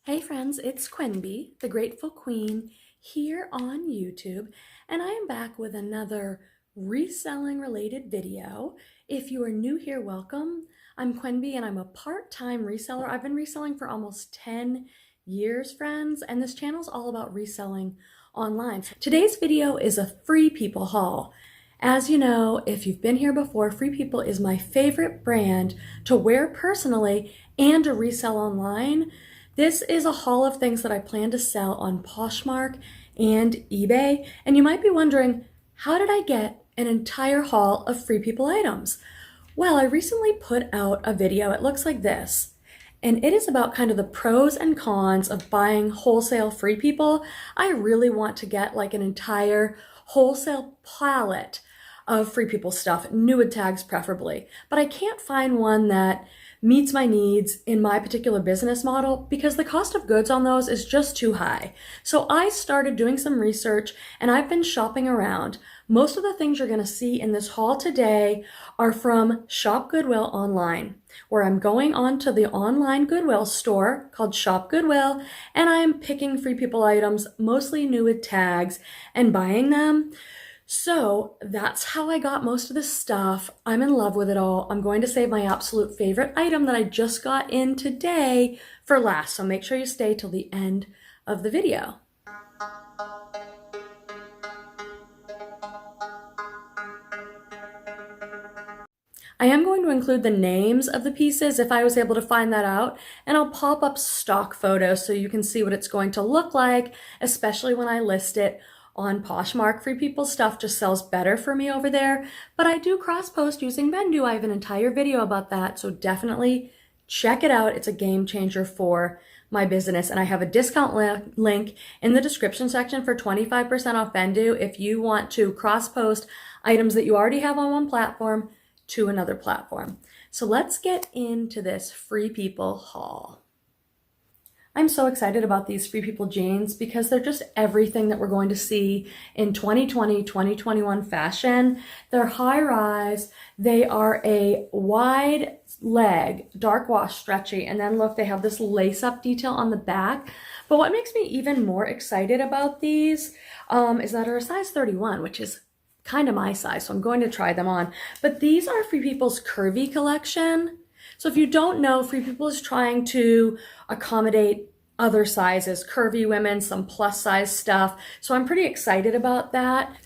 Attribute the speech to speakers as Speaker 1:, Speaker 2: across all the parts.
Speaker 1: Hey friends, it's Quenby, the Grateful Queen, here on YouTube, and I am back with another reselling related video. If you are new here, welcome. I'm Quenby and I'm a part-time reseller. I've been reselling for almost 10 years, friends, and this channel is all about reselling online. Today's video is a Free People haul. As you know, if you've been here before, Free People is my favorite brand to wear personally and to resell online. This is a haul of things that I plan to sell on Poshmark and eBay, and you might be wondering, how did I get an entire haul of Free People items? Well, I recently put out a video, it looks like this, and it is about kind of the pros and cons of buying wholesale Free People. I really want to get like an entire wholesale palette of Free People stuff, new tags preferably, but I can't find one that meets my needs in my particular business model because the cost of goods on those is just too high. So I started doing some research and I've been shopping around. Most of the things you're going to see in this haul today are from ShopGoodwill Online, where I'm going on to the online Goodwill store called ShopGoodwill, and I'm picking Free People items, mostly new with tags, and buying them. So that's how I got most of this stuff. I'm in love with it all. I'm going to save my absolute favorite item that I just got in today for last. So make sure you stay till the end of the video. I am going to include the names of the pieces if I was able to find that out, and I'll pop up stock photos so you can see what it's going to look like, especially when I list it on Poshmark. Free People stuff just sells better for me over there, but I do cross-post using Vendu. I have an entire video about that, so definitely check it out. It's a game changer for my business, and I have a discount link in the description section for 25% off Vendu if you want to cross-post items that you already have on one platform to another platform. So let's get into this Free People haul. I'm so excited about these Free People jeans because they're just everything that we're going to see in 2020, 2021 fashion. They're high rise, they are a wide leg, dark wash, stretchy, and then look, they have this lace up detail on the back. But what makes me even more excited about these is that they're a size 31, which is kind of my size, so I'm going to try them on. But these are Free People's curvy collection. So if you don't know, Free People is trying to accommodate other sizes, curvy women, some plus size stuff. So I'm pretty excited about that.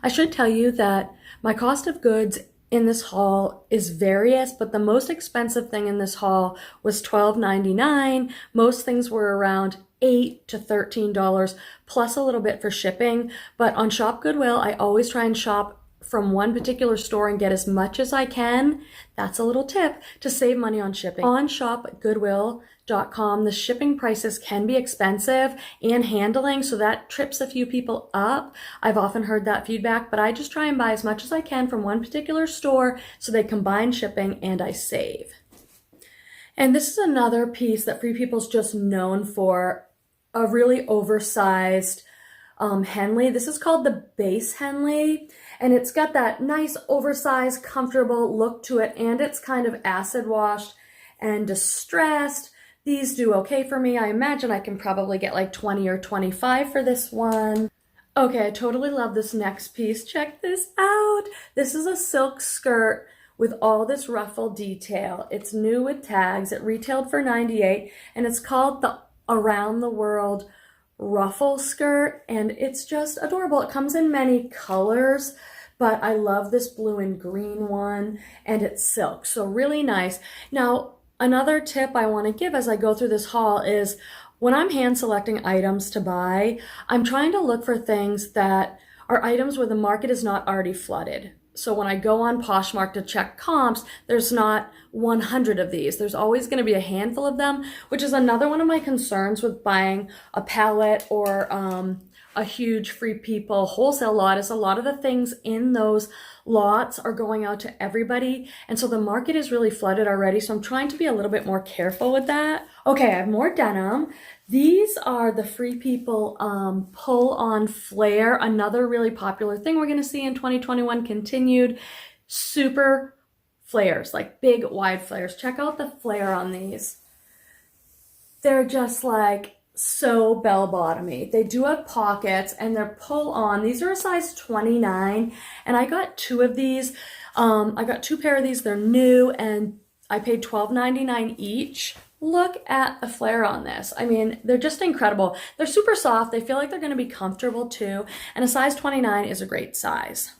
Speaker 1: I should tell you that my cost of goods in this haul is various, but the most expensive thing in this haul was $12.99. Most things were around $8 to $13 plus a little bit for shipping. But on ShopGoodwill, I always try and shop from one particular store and get as much as I can. That's a little tip to save money on shipping. On shopgoodwill.com, the shipping prices can be expensive and handling, so that trips a few people up. I've often heard that feedback, but I just try and buy as much as I can from one particular store so they combine shipping and I save. And this is another piece that Free People's just known for, a really oversized Henley. This is called the base Henley, and it's got that nice oversized comfortable look to it, and it's kind of acid washed and distressed. These do okay for me. I imagine I can probably get like 20 or 25 for this one. Okay, I totally love this next piece. Check this out. This is a silk skirt with all this ruffle detail. It's new with tags. It retailed for $98, and it's called the Around the World ruffle skirt, and it's just adorable. It comes in many colors, but I love this blue and green one, and it's silk, so really nice. Now, another tip I want to give as I go through this haul is when I'm hand selecting items to buy, I'm trying to look for things that are items where the market is not already flooded. So when I go on Poshmark to check comps, there's not 100 of these. There's always going to be a handful of them, which is another one of my concerns with buying a pallet or a huge Free People wholesale lot is a lot of the things in those lots are going out to everybody. And so the market is really flooded already. So I'm trying to be a little bit more careful with that. Okay, I have more denim. These are the Free People pull-on flare, another really popular thing we're going to see in 2021 continued. Super flares, like big wide flares. Check out the flare on these. they're just like so bell-bottomy. They do have pockets and they're pull-on. These are a size 29 and I got two of these. I got two pair of these. They're new and I paid $12.99 each. Look at the flare on this. I mean, they're just incredible. They're super soft. They feel like they're going to be comfortable too. And a size 29 is a great size.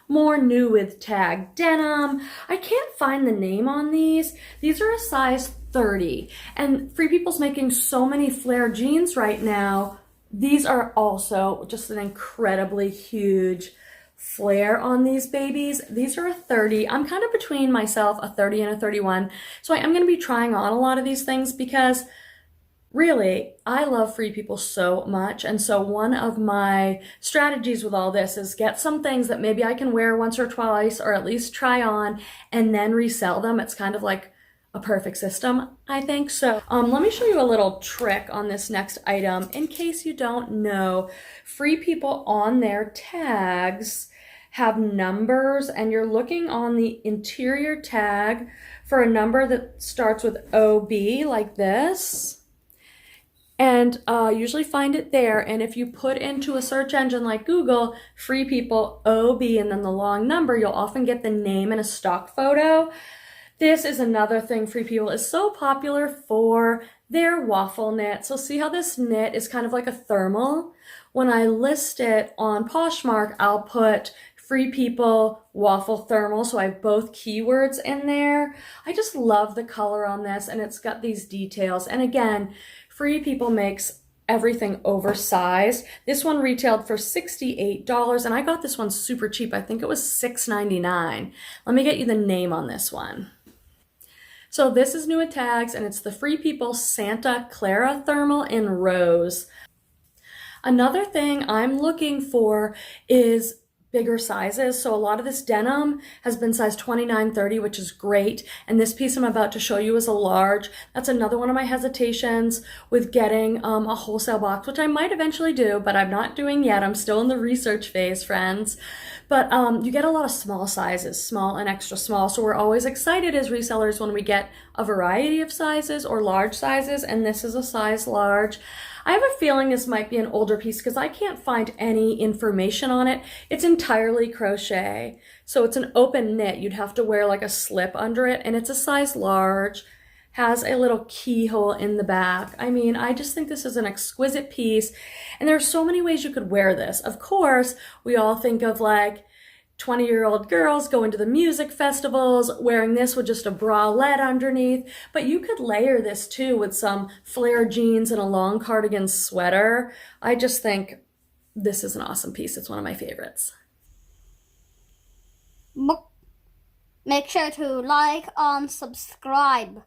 Speaker 1: More new with tag denim. I can't find the name on these. These are a size 30. And Free People's making so many flare jeans right now. These are also just an incredibly huge flare on these babies. These are a 30. I'm kind of between myself, a 30 and a 31. So I am going to be trying on a lot of these things because really, I love Free People so much. And so one of my strategies with all this is get some things that maybe I can wear once or twice or at least try on and then resell them. It's kind of like a perfect system, I think. So let me show you a little trick on this next item. In case you don't know, Free People on their tags have numbers and you're looking on the interior tag for a number that starts with OB like this. And usually find it there. And if you put into a search engine like Google, Free People OB and then the long number, you'll often get the name and a stock photo. This is another thing Free People is so popular for their waffle knit. So see how this knit is kind of like a thermal? When I list it on Poshmark, I'll put Free People waffle thermal, so I have both keywords in there. I just love the color on this and it's got these details. And again, Free People makes everything oversized. This one retailed for $68 and I got this one super cheap. I think it was $6.99. Let me get you the name on this one. So this is new at tags and it's the Free People Santa Clara Thermal in Rose. Another thing I'm looking for is bigger sizes. So a lot of this denim has been size 29, 30, which is great. And this piece I'm about to show you is a large. That's another one of my hesitations with getting a wholesale box, which I might eventually do, but I'm not doing yet. I'm still in the research phase, friends. But you get a lot of small sizes, small and extra small. So we're always excited as resellers when we get a variety of sizes or large sizes. And this is a size large. I have a feeling this might be an older piece because I can't find any information on it. It's entirely crochet. So it's an open knit. You'd have to wear like a slip under it and it's a size large, has a little keyhole in the back. I mean, I just think this is an exquisite piece and there's so many ways you could wear this. Of course, we all think of like 20-year-old girls going to the music festivals wearing this with just a bralette underneath, but you could layer this too with some flare jeans and a long cardigan sweater. I just think this is an awesome piece. It's one of my favorites.
Speaker 2: Make sure to like and subscribe.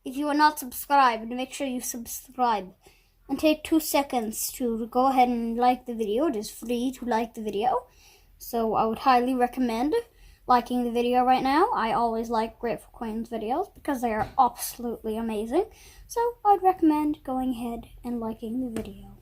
Speaker 2: If you are not subscribed, make sure you subscribe. And take 2 seconds to go ahead and like the video. It is free to like the video. So I would highly recommend liking the video right now. I always like Grateful Queen's videos because they are absolutely amazing. So I'd recommend going ahead and liking the video.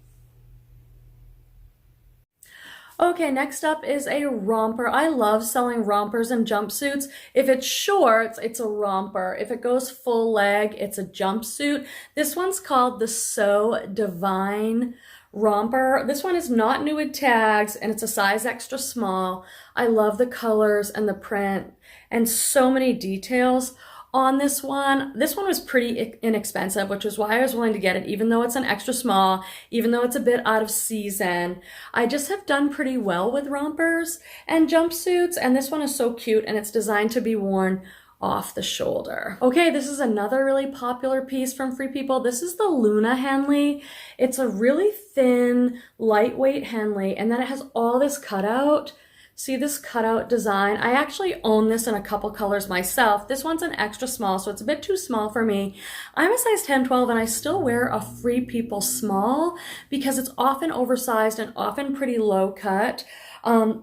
Speaker 1: Okay, next up is a romper. I love selling rompers and jumpsuits. If it's shorts, it's a romper. If it goes full leg, it's a jumpsuit. This one's called the So Divine romper. This one is not new with tags and it's a size extra small. I love the colors and the print and so many details on this one. This one was pretty inexpensive, which is why I was willing to get it, even though it's an extra small, even though it's a bit out of season. I just have done pretty well with rompers and jumpsuits, and this one is so cute and it's designed to be worn off the shoulder. Okay, this is another really popular piece from Free People. This is the Luna Henley. It's a really thin, lightweight Henley, and then it has all this cutout. See this cutout design? I actually own this in a couple colors myself. This one's an extra small, so it's a bit too small for me. I'm a size 10, 12, and I still wear a Free People small because it's often oversized and often pretty low cut.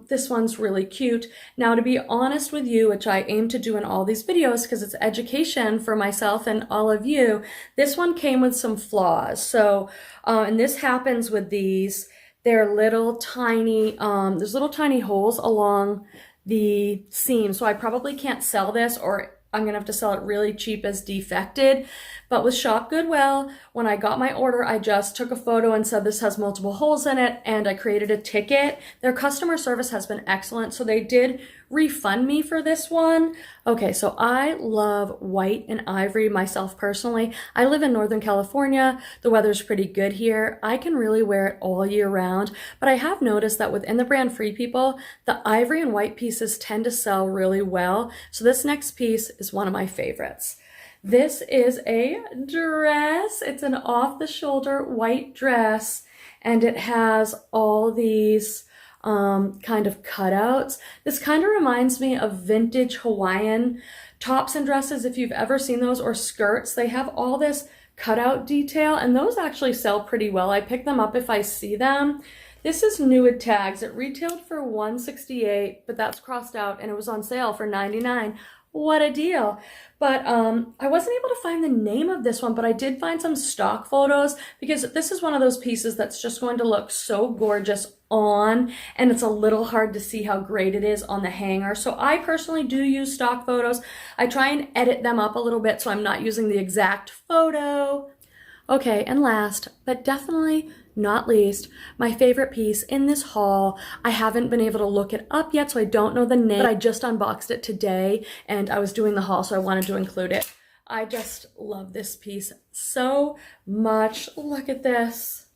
Speaker 1: This one's really cute. Now, to be honest with you, which I aim to do in all these videos because it's education for myself and all of you, this one came with some flaws. So, and this happens with these. They're little tiny, there's little tiny holes along the seam. So I probably can't sell this, or I'm gonna have to sell it really cheap as defected. But with Shop Goodwill, when I got my order, I just took a photo and said this has multiple holes in it, and I created a ticket. Their customer service has been excellent, so they did refund me for this one. Okay, so I love white and ivory myself personally. I live in Northern California. The weather's pretty good here. I can really wear it all year round, but I have noticed that within the brand Free People, the ivory and white pieces tend to sell really well. So this next piece is one of my favorites. This is a dress. It's an off-the-shoulder white dress, and it has all these kind of cutouts. This kind of reminds me of vintage Hawaiian tops and dresses, if you've ever seen those, or skirts. They have all this cutout detail, and those actually sell pretty well. I pick them up if I see them. This is new with tags. It retailed for $168, but that's crossed out, and it was on sale for $99. What a deal. But I wasn't able to find the name of this one, but I did find some stock photos, because this is one of those pieces that's just going to look so gorgeous on, and it's a little hard to see how great it is on the hanger. So I personally do use stock photos. I try and edit them up a little bit so I'm not using the exact photo. Okay, and last, but definitely not least, my favorite piece in this haul. I haven't been able to look it up yet, so I don't know the name, but I just unboxed it today, and I was doing the haul, so I wanted to include it. I just love this piece so much. Look at this.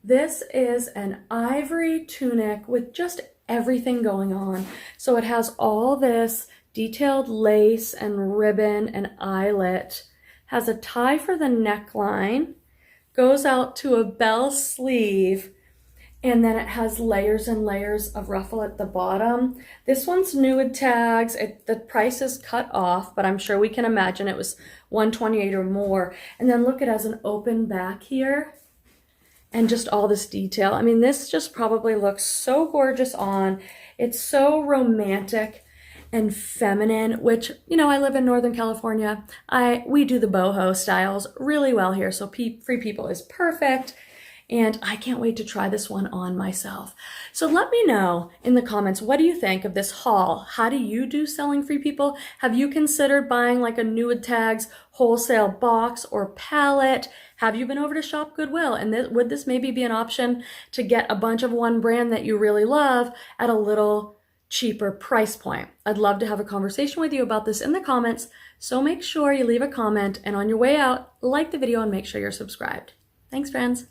Speaker 1: This is an ivory tunic with just everything going on. So it has all this detailed lace and ribbon and eyelet, has a tie for the neckline, goes out to a bell sleeve, and then it has layers and layers of ruffle at the bottom. This one's new with tags. The price is cut off, but I'm sure we can imagine it was $128 or more. And then look, it has an open back here and just all this detail. I mean, this just probably looks so gorgeous on. It's so romantic and feminine, which, you know, I live in Northern California. We do the boho styles really well here, so Free People is perfect, and I can't wait to try this one on myself. So let me know in the comments, what do you think of this haul? How do you do selling Free People? Have you considered buying like a new with tags wholesale box or pallet? Have you been over to Shop Goodwill? And would this maybe be an option to get a bunch of one brand that you really love at a little cheaper price point? I'd love to have a conversation with you about this in the comments, so make sure you leave a comment, and on your way out, like the video and make sure you're subscribed. Thanks, friends.